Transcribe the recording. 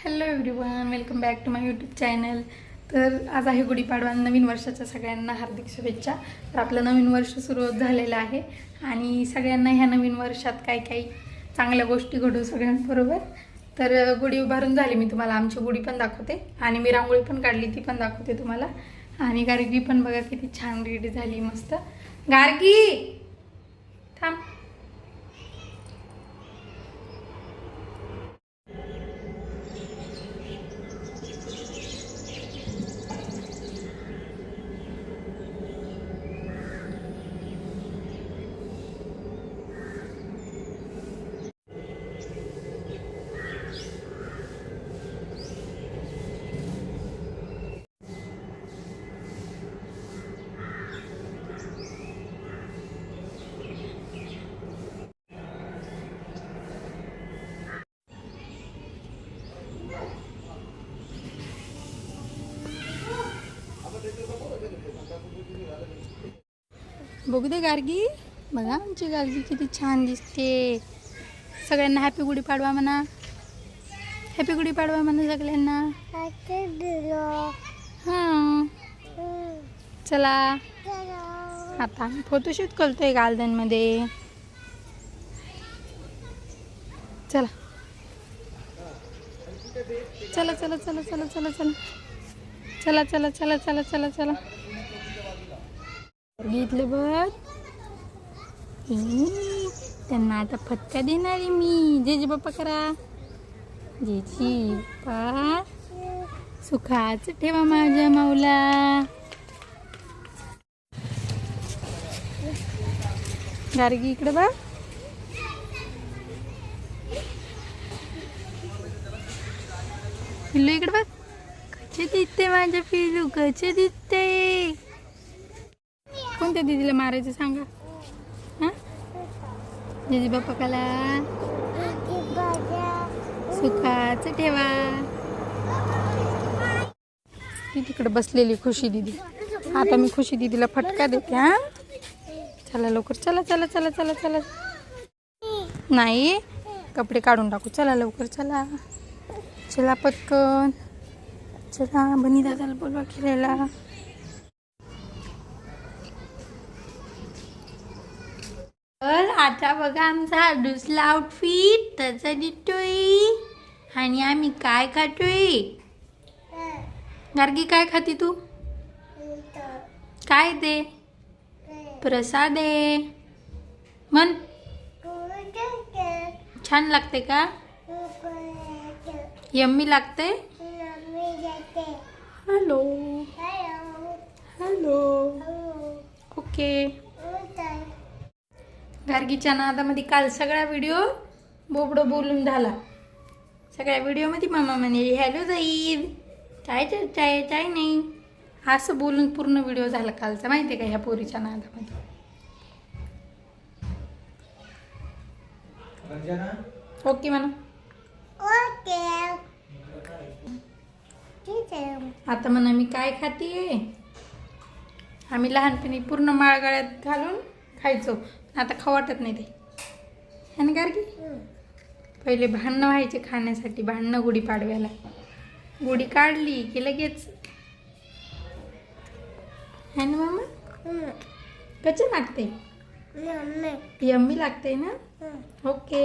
Hello everyone, welcome back to my YouTube channel. तर आज आहे गुढीपाडवा. नवीन वर्षाच्या सगळ्यांना हार्दिक शुभेच्छा. तर आपलं नवीन वर्ष सुरू झालेलं आहे आणि सगळ्यांना ह्या नवीन वर्षात काही काही चांगल्या गोष्टी घडू सगळ्यांबरोबर. तर गुढी उभारून झाली, मी तुम्हाला आमची गुढी पण दाखवते आणि मी रांगोळी पण काढली, ती पण दाखवते तुम्हाला. आणि गार्गी पण बघा किती छान रेडी झाली, मस्त. गार्गी थांब. बघू दे गार्गी, बघा आमची गार्गी किती छान दिसते. सगळ्यांना हॅपी गुढीपाडवा म्हणा. हॅपी गुढीपाडवा म्हणा सगळ्यांना. हां चला आता फोटोशूट करतोय गार्डन मध्ये. चला चला चला चला चला चला चला चला चला चला चला चला चला. घेतलं बघ, त्यांना आता फटका देणार आहे मी. जेजी बाप्पा करा. जेजी बाप्पा सुखाच ठेवा माझ्या माऊला. गार्गी इकडे बघ. पिल्लू इकडे बघ, कसे दिसते माझ्या पिल्लू, कसे दिसते. कोणत्या दीदीला मारायचं सांगा. हां जेजी बाप्पा कला सुखाच ठेवा. ती तिकडे बसलेली खुशी दीदी. आता मी खुशी दीदीला फटका देते. हां चला लवकर, चला चला चला चला चला. नाही कपडे काढून टाकू, चला लवकर चला. चला पटकन चला. बनी दादाला बोलवा खेळायला. तर आता बघा आमचा दुसरा आउटफिट तसा दिसतोय. आणि आम्ही काय खातोय. गार्गी काय खाती तू. काय ते प्रसाद आहे म्हण. छान लागते का. यम्मी लागते. Hello hello okay. गार्गीच्या नादामध्ये काल सगळा व्हिडिओ बोबडं बोलून झाला. सगळ्या व्हिडिओमध्ये मामा म्हणे हॅलो जाईल, काय चाय चाय नाही, असं बोलून पूर्ण व्हिडिओ झाला कालचा, माहिती आहे का ह्या पोरीच्या नादामध्ये. ओके म्हणा. आता म्हणा मी काय खातीये. आम्ही लहानपणी पूर्ण माळगळ्यात घालून खायचो, आता खाऊ वाटत नाही ते. है ना गार्गी. पहिले भांडणं व्हायचे खाण्यासाठी, भांडणं गुढीपाडव्याला. गुढी काढली की लगेच. है ना मामा. कसे लागते. यम्मी लागते ना. ओके.